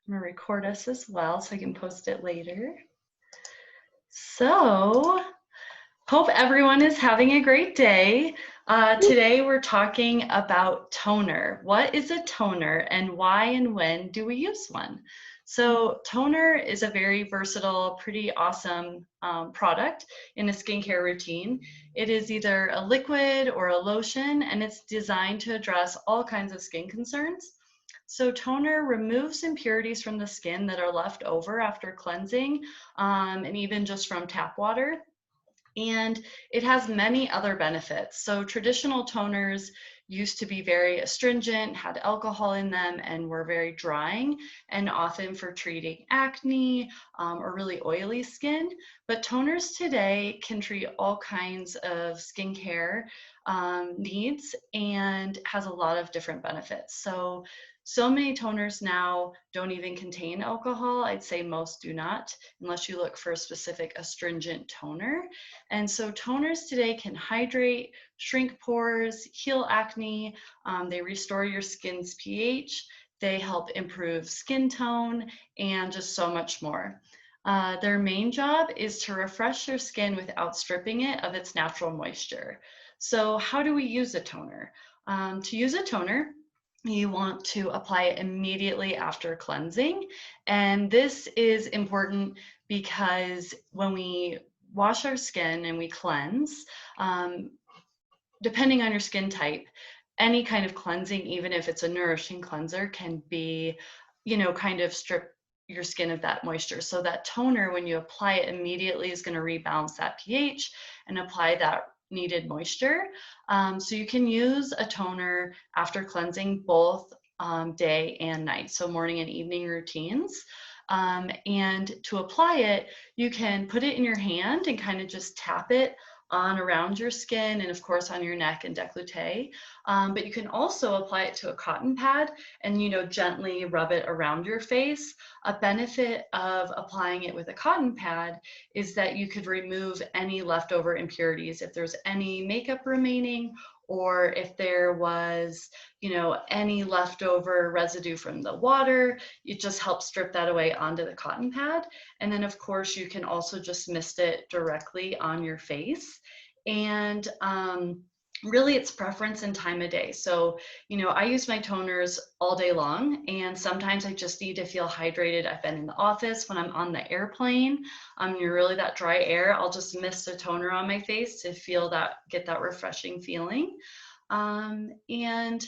I'm gonna record us as well so I can post it later. So, hope everyone is having a great day. Today we're talking about toner. What is a toner and why and when do we use one? So toner is a very versatile, pretty awesome product in a skincare routine. It is either a liquid or a lotion, and it's designed to address all kinds of skin concerns. So toner removes impurities from the skin that are left over after cleansing, and even just from tap water. And it has many other benefits. So traditional toners used to be very astringent, had alcohol in them, and were very drying, and often for treating acne or really oily skin. But toners today can treat all kinds of skincare needs and has a lot of different benefits. So many toners now don't even contain alcohol. I'd say most do not, unless you look for a specific astringent toner. And so toners today can hydrate, shrink pores, heal acne, they restore your skin's pH, they help improve skin tone, and just so much more. Their main job is to refresh your skin without stripping it of its natural moisture. So how do we use a toner? To use a toner, you want to apply it immediately after cleansing. And this is important because when we wash our skin and we cleanse, depending on your skin type, any kind of cleansing, even if it's a nourishing cleanser, can be, kind of strip your skin of that moisture. So that toner, when you apply it immediately, is going to rebalance that pH and apply that needed moisture. So you can use a toner after cleansing both day and night, so morning and evening routines. And to apply it, you can put it in your hand and kind of just tap it on around your skin and of course on your neck and décolleté. But you can also apply it to a cotton pad and gently rub it around your face. A benefit of applying it with a cotton pad is that you could remove any leftover impurities. If there's any makeup remaining, or if there was, any leftover residue from the water, it just helps strip that away onto the cotton pad. And then of course you can also just mist it directly on your face. And really it's preference and time of day. So, I use my toners all day long, and sometimes I just need to feel hydrated. I've been in the office when I'm on the airplane, you're really that dry air, I'll just mist a toner on my face to feel that, get that refreshing feeling. And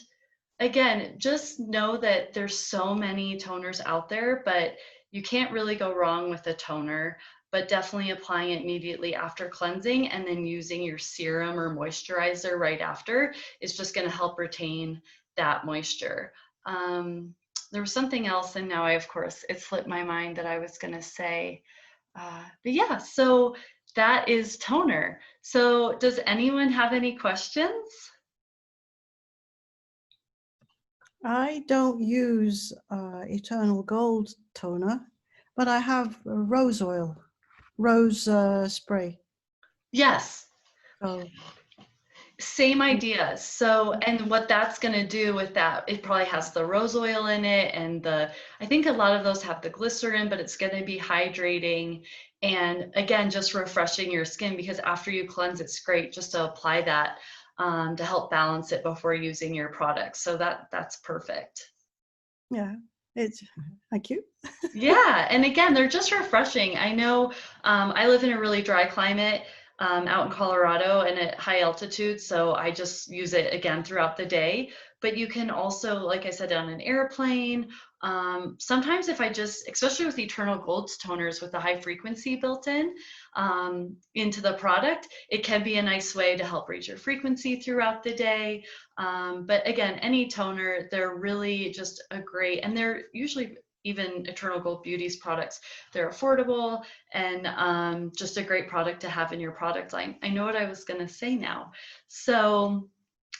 again, just know that there's so many toners out there, but you can't really go wrong with a toner, but definitely applying it immediately after cleansing and then using your serum or moisturizer right after is just going to help retain that moisture. There was something else, and now of course, it slipped my mind that I was going to say. But yeah, so that is toner. So does anyone have any questions? I don't use Eternal Gold toner, but I have rose oil, rose spray. Yes. Oh. Same idea. So, and what that's going to do with that, it probably has the rose oil in it, and I think a lot of those have the glycerin, but it's going to be hydrating and again, just refreshing your skin, because after you cleanse, it's great just to apply that to help balance it before using your product. So that's perfect. Yeah, thank you. Yeah, and again, they're just refreshing. I know I live in a really dry climate out in Colorado and at high altitude, so I just use it again throughout the day. But you can also, like I said, on an airplane. Sometimes if I just, especially with Eternal Gold's toners with the high frequency built in into the product, it can be a nice way to help raise your frequency throughout the day. But again, any toner, they're really just a great, and they're usually, even Eternal Gold Beauty's products, they're affordable and just a great product to have in your product line. I know what I was going to say now. So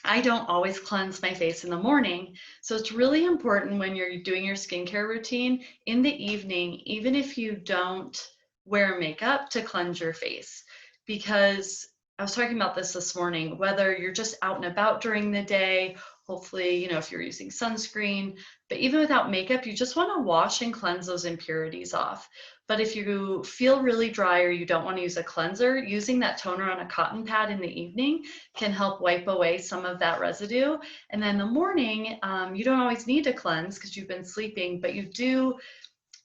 I don't always cleanse my face in the morning. So it's really important when you're doing your skincare routine in the evening, even if you don't wear makeup, to cleanse your face. Because I was talking about this morning, whether you're just out and about during the day hopefully, you know, if you're using sunscreen, but even without makeup, you just want to wash and cleanse those impurities off. But if you feel really dry or you don't want to use a cleanser, using that toner on a cotton pad in the evening can help wipe away some of that residue. And then in the morning, you don't always need to cleanse because you've been sleeping, but you do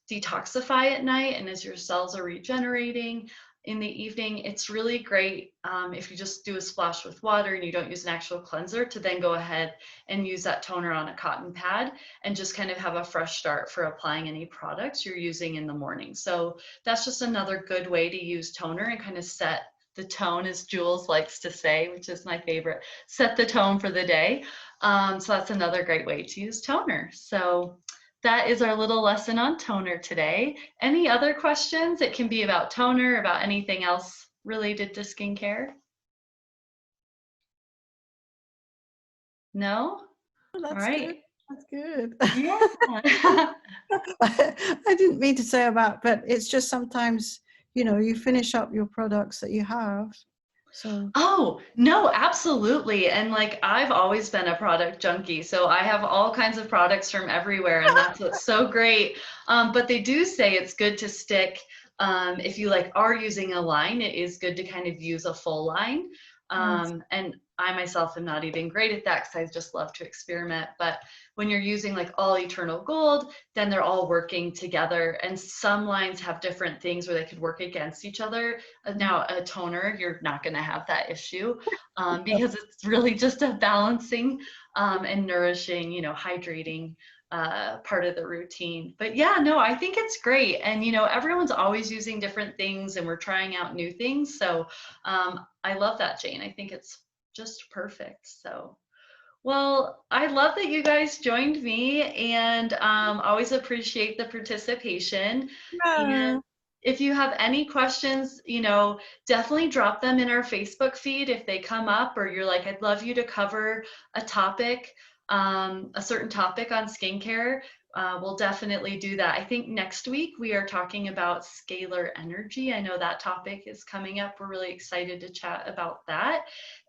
detoxify at night, and as your cells are regenerating in the evening, it's really great if you just do a splash with water and you don't use an actual cleanser, to then go ahead and use that toner on a cotton pad and just kind of have a fresh start for applying any products you're using in the morning. So that's just another good way to use toner and kind of set the tone, as Jules likes to say, which is my favorite, set the tone for the day. So that's another great way to use toner. So that is our little lesson on toner today. Any other questions? It can be about toner, about anything else related to skincare. No? Oh, All that's good. right. That's good. Yeah. I didn't mean to say about, but it's just sometimes, you know, you finish up your products that you have. So, Oh, no, absolutely. And like I've always been a product junkie. So I have all kinds of products from everywhere, and that's what's so great. But they do say it's good to stick, if you like are using a line, it is good to kind of use a full line. yes. And I myself am not even great at that because I just love to experiment. But when you're using like all eternal gold, then they're all working together. And some lines have different things where they could work against each other. Now, a toner, you're not going to have that issue because it's really just a balancing and nourishing, you know, hydrating part of the routine. But yeah, no, I think it's great. And, you know, everyone's always using different things and we're trying out new things. So I love that, Jane. I think it's just perfect. So. Well, I love that you guys joined me, and always appreciate the participation. Yeah. And if you have any questions, you know, definitely drop them in our Facebook feed if they come up, or you're like, I'd love you to cover a topic, a certain topic on skincare. We'll definitely do that. I think next week we are talking about scalar energy. I know that topic is coming up. We're really excited to chat about that.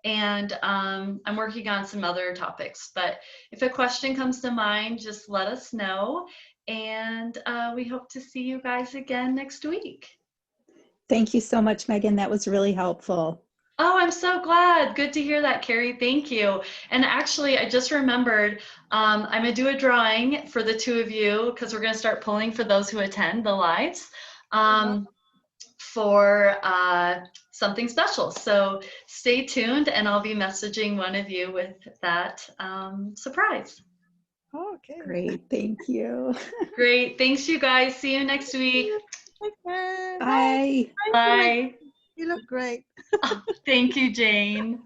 And I'm working on some other topics, but if a question comes to mind, just let us know. And we hope to see you guys again next week. Thank you so much, Megan. That was really helpful. Oh, I'm so glad. Good to hear that, Carrie. Thank you. And actually, I just remembered I'm going to do a drawing for the two of you because we're going to start pulling for those who attend the lives for something special. So stay tuned and I'll be messaging one of you with that surprise. Okay. Great. Thank you. Great. Thanks, you guys. See you next week. Take care. Bye. Bye. You look great. Thank you, Jane.